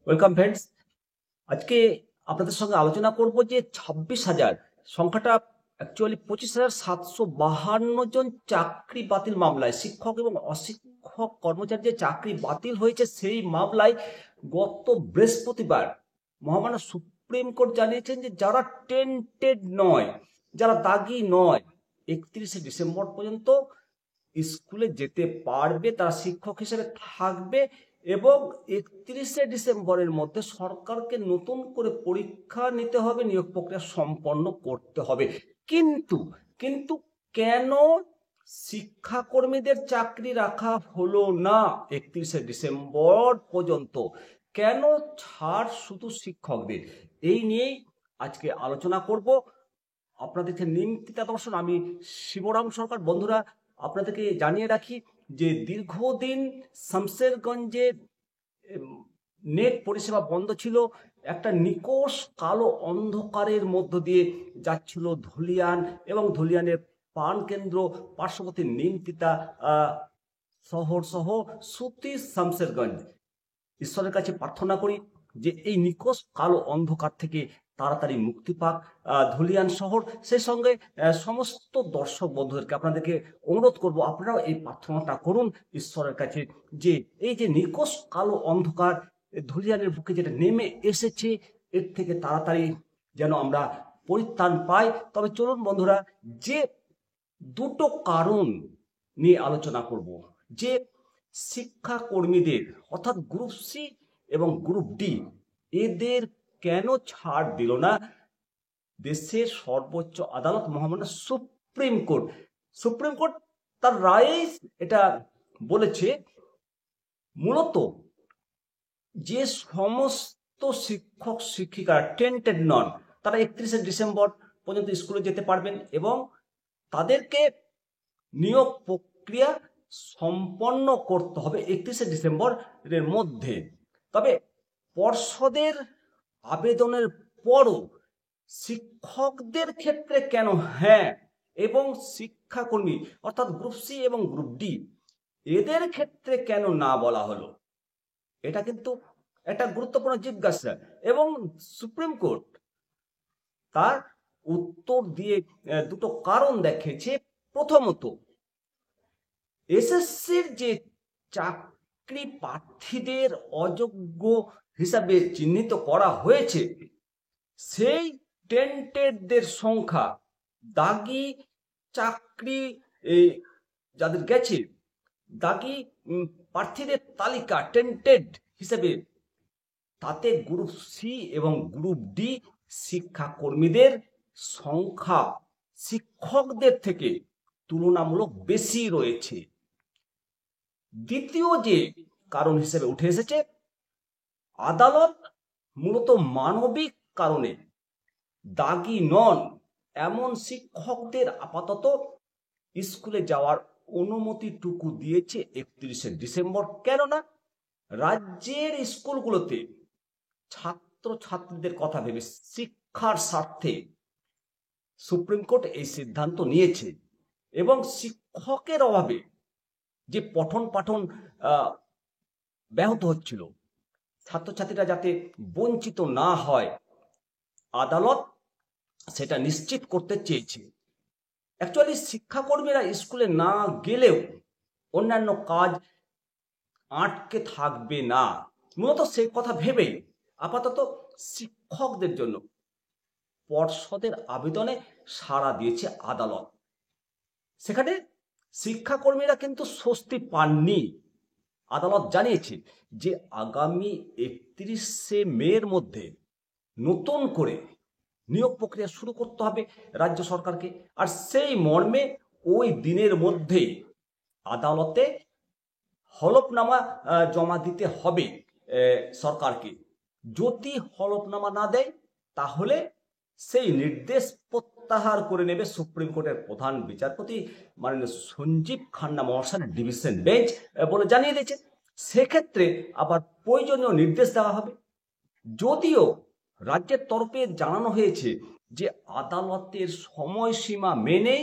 Welcome friends. আজকে আপনাদের সঙ্গে আলোচনা করব যে 26,000 সংখ্যাটা অ্যাকচুয়ালি 25,752 জন চাকরি বাতিল মামলায় শিক্ষক এবং অশিক্ষক কর্মচারী যে চাকরি বাতিল হয়েছে সেই মামলায় গত বৃহস্পতিবার মহামান্য সুপ্রিম কোর্ট জানিয়েছেন যে যারা টেন্টেড নয়, যারা দাগি নয়, 31শে ডিসেম্বর পর্যন্ত স্কুলে যেতে পারবে, তারা শিক্ষক হিসেবে থাকবে এবং 31শে ডিসেম্বরের মধ্যে সরকারকে নতুন করে পরীক্ষা নিতে হবে, নিয়োগ প্রক্রিয়া সম্পন্ন করতে হবে। কিন্তু কিন্তু কেন শিক্ষাকর্মীদের চাকরি রাখা হলো না 31শে ডিসেম্বর পর্যন্ত? কেন ছাড় শুধু শিক্ষকদের? এই নিয়েই আজকে আলোচনা করব। আপনাদেরকে নিমন্ত্রিত দর্শন, আমি শিবরাম সরকার। বন্ধুরা, আপনাদেরকে জানিয়ে রাখি যে দীর্ঘদিন শামসেরগঞ্জে নেট পরিষেবা বন্ধ ছিল। একটা নিকোষ কালো অন্ধকারের মধ্য দিয়ে যাচ্ছিল ধুলিয়ান এবং ধুলিয়ানের প্রাণকেন্দ্র পার্শ্ববর্তী নিমতিতা শহর সহ সুতি শামসেরগঞ্জ। ঈশ্বরের কাছে প্রার্থনা করি যে এই নিকোষ কালো অন্ধকার থেকে তাড়াতাড়ি মুক্তি পাক ধুলিয়ান শহর। সেই সঙ্গে সমস্ত দর্শক বন্ধুদেরকে আপনাদেরকে অনুরোধ করব, আপনারাও এই প্রার্থনাটা করুন ঈশ্বরের কাছে যে এই যে নিকোষ কালো অন্ধকার ধুলিয়ানের বুকে যেটা নেমে এসেছে, এর থেকে তাড়াতাড়ি যেন আমরা পরিত্রাণ পাই। তবে চলুন বন্ধুরা, যে দুটো কারণ নিয়ে আলোচনা করব, যে শিক্ষাকর্মীদের অর্থাৎ গ্রুপ সি এবং গ্রুপ ডি এদের কেন ছাড় দিল না দেশের সর্বোচ্চ আদালত মহামান্য সুপ্রিম কোর্ট। সুপ্রিম কোর্ট তার রায়ে এটা বলেছে মূলত যে সমস্ত শিক্ষক শিক্ষিকারা টেন্টেড নন তারা 31শে ডিসেম্বর পর্যন্ত স্কুলে যেতে পারবেন এবং তাদেরকে নিয়োগ প্রক্রিয়া সম্পন্ন করতে হবে 31শে ডিসেম্বরের মধ্যে। তবে পর্ষদের আবেদনের পরও শিক্ষকদের ক্ষেত্রে কেন হ্যাঁ এবং শিক্ষাকর্মী অর্থাৎ গ্রুপ সি এবং গ্রুপ ডি এদের ক্ষেত্রে কেন না বলা হলো, এটা কিন্তু একটা গুরুত্বপূর্ণ জিজ্ঞাসা এবং সুপ্রিম কোর্ট তার উত্তর দিয়ে দুটো কারণ দেখেছে। প্রথমত, এসএসসির যে চাকরি প্রার্থীদের অযোগ্য হিসাবে চিহ্নিত করা হয়েছে সেই টেন্টেডদের সংখ্যা, দাগি চাকরি যাদের গেছে, দাগি প্রার্থীদের তালিকা টেন্টেড হিসেবে, তাতে গ্রুপ সি এবং গ্রুপ ডি শিক্ষাকর্মীদের সংখ্যা শিক্ষকদের থেকে তুলনামূলক বেশি রয়েছে। দ্বিতীয় যে কারণ হিসেবে উঠে এসেছে, আদালত মূলত মানবিক কারণে দাগি নন এমন শিক্ষকদের আপাতত স্কুলে যাওয়ার অনুমতিটুকু দিয়েছে 31শে ডিসেম্বর। কেননা রাজ্যের স্কুলগুলোতে ছাত্রছাত্রীদের কথা ভেবে শিক্ষার স্বার্থে সুপ্রিম কোর্ট এই সিদ্ধান্ত নিয়েছে এবং শিক্ষকের অভাবে যে পঠন পাঠন ব্যাহত হচ্ছিল, ছাত্রছাত্রীরা যাতে বঞ্চিত না হয়, আদালত সেটা নিশ্চিত করতে চেয়েছে। অ্যাকচুয়ালি শিক্ষাকর্মীরা স্কুলে না গেলেও অন্যান্য কাজ আটকে থাকবে না, মূলত সেই কথা ভেবেই আপাতত শিক্ষকদের জন্য পর্ষদের আবেদনে সাড়া দিয়েছে আদালত। সেখানে শিক্ষাকর্মীরা কিন্তু স্বস্তি পাননি। আদালত জানিয়েছে যে আগামী 31শে মের মধ্যে নতুন করে নিয়োগ প্রক্রিয়া শুরু করতে হবে রাজ্য সরকারকে, আর সেই মর্মে ওই দিনের মধ্যে আদালতে হলফনামা জমা দিতে হবে সরকারকে। যদি হলফনামা না দেয় তাহলে সেই নির্দেশ প্রত্যাহার করে নেবে সুপ্রিম কোর্টের প্রধান বিচারপতি মাননীয় সঞ্জীব খান্না মহাশয়ের ডিভিশন বেঞ্চ বলে জানিয়ে দিয়েছে। সেক্ষেত্রে আবার প্রয়োজনীয় নির্দেশ দেওয়া হবে। যদিও রাজ্যের তরফে জানানো হয়েছে যে আদালতের সময়সীমা মেনে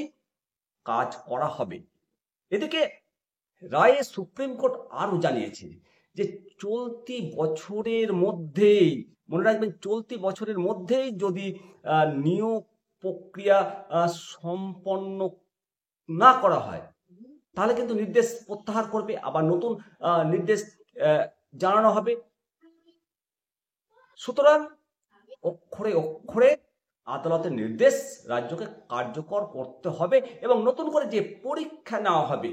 কাজ করা হবে। এদিকে রায়ে সুপ্রিম কোর্ট আরও জানিয়েছে যে চলতি বছরের মধ্যেই, মনে রাখবেন, চলতি বছরের মধ্যেই যদি নিয়োগ প্রক্রিয়া সম্পন্ন না করা হয় তাহলে কিন্তু নির্দেশ প্রত্যাহার করবে, আবার নতুন নির্দেশ জানানো হবে। সুতরাং অক্ষরে অক্ষরে আদালতের নির্দেশ রাজ্যকে কার্যকর করতে হবে এবং নতুন করে যে পরীক্ষা নেওয়া হবে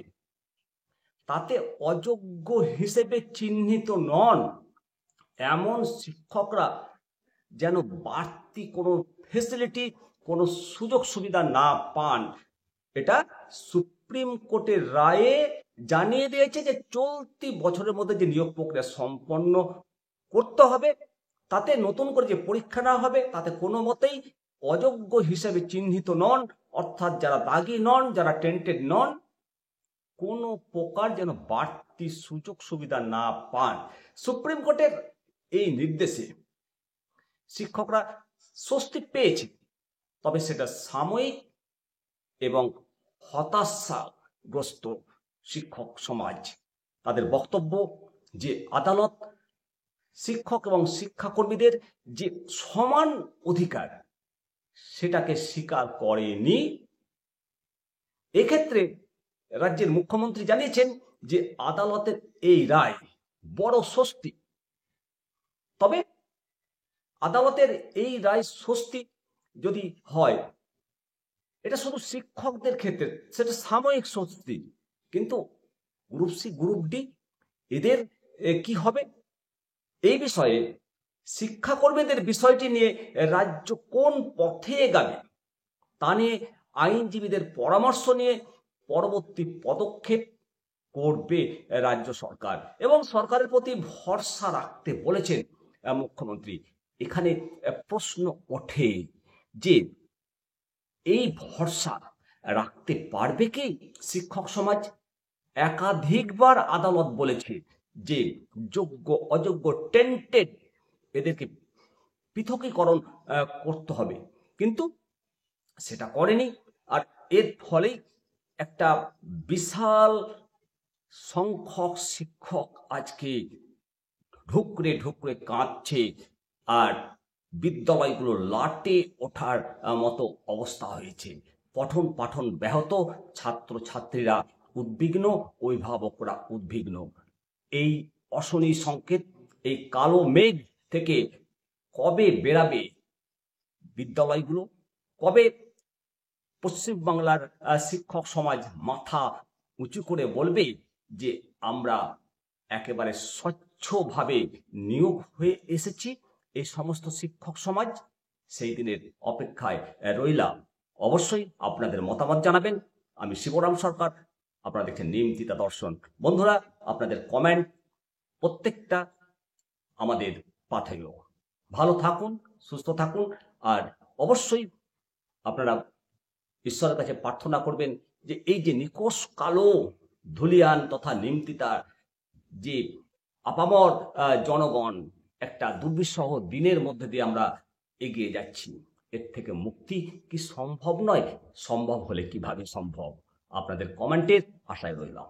তাতে অযোগ্য হিসেবে চিহ্নিত নন এমন শিক্ষকরা যেন বাড়তি কোনো ফেসিলিটি, কোনো সুযোগ সুবিধা না পান। এটা সুপ্রিম কোর্টের রায়ে জানিয়ে দিয়েছে যে চলতি বছরের মধ্যে যে নিয়োগ প্রক্রিয়া সম্পন্ন করতে হবে তাতে নতুন করে যে পরীক্ষা নেওয়া হবে তাতে কোনো মতেই অযোগ্য হিসেবে চিহ্নিত নন, অর্থাৎ যারা দাগি নন, যারা টেন্টেড নন, কোনো প্রকার যেন বাড়তি সুযোগ সুবিধা না পান। সুপ্রিম কোর্টের এই নির্দেশে শিক্ষকরা স্বস্তি পেয়েছে, তবে সেটা সাময়িক এবং হতাশাগ্রস্ত শিক্ষক সমাজ। তাদের বক্তব্য যে আদালত শিক্ষক এবং শিক্ষাকর্মীদের যে সমান অধিকার সেটাকে স্বীকার করেনি। এক্ষেত্রে রাজ্যের মুখ্যমন্ত্রী জানিয়েছেন যে আদালতের এই রায় বড় স্বস্তি। তবে আদালতের এই রায় স্বস্তি যদি হয় এটা শুধু শিক্ষকদের ক্ষেত্রে, সেটা সাময়িক স্বস্তি, কিন্তু গ্রুপ সি, গ্রুপ ডি এদের কি হবে? এই বিষয়ে শিক্ষাকর্মীদের বিষয়টি নিয়ে রাজ্য কোন পথে এগাবে তা নিয়ে আইনজীবীদের পরামর্শ নিয়ে পরবর্তী পদক্ষেপ করবে রাজ্য সরকার এবং সরকারের প্রতি ভরসা রাখতে বলেছেন মুখ্যমন্ত্রী। এখানে প্রশ্ন ওঠে যে এই ভরসা রাখতে পারবে কি শিক্ষক সমাজ? একাধিকবার আদালত বলেছে যে যোগ্য অযোগ্য টেন্টেড এদেরকে পৃথকীকরণ করতে হবে, কিন্তু সেটা করেনি। আর এর ফলেই একটা বিশাল সংখ্যক শিক্ষক আজকে ঢুকরে ঢুকরে কাঁদছে আর বিদ্যালয়গুলো লাটে ওঠার মতো অবস্থা হয়েছে। পঠন পাঠন ব্যাহত, ছাত্রছাত্রীরা উদ্বিগ্ন, অভিভাবকরা উদ্বিগ্ন। এই অশনি সংকেত, এই কালো মেঘ থেকে কবে বেরাবে বিদ্যালয়গুলো? কবে পশ্চিমবাংলার শিক্ষক সমাজ মাথা উঁচু করে বলবে যে আমরা একেবারে স্বচ্ছভাবে নিয়োগ হয়ে এসেছি? এই সমস্ত শিক্ষক সমাজ সেই দিনের অপেক্ষায় রইলাম। অবশ্যই আপনাদের মতামত জানাবেন। আমি শিবরাম সরকার, আপনারা দেখছেন নিমতিতা দর্শন। বন্ধুরা, আপনাদের কমেন্ট প্রত্যেকটা আমাদের পাথেয়। ভালো থাকুন, সুস্থ থাকুন, আর অবশ্যই আপনারা ঈশ্বরের কাছে প্রার্থনা করবেন যে এই যে নিকোষ কালো ধুলিয়ান তথা নিমতিতার যে আপামর জনগণ একটা দুর্বিষহ দিনের মধ্যে দিয়ে আমরা এগিয়ে যাচ্ছি, এর থেকে মুক্তি কি সম্ভব নয়? সম্ভব হলে কিভাবে সম্ভব? আপনাদের কমেন্টের আশায় রইলাম।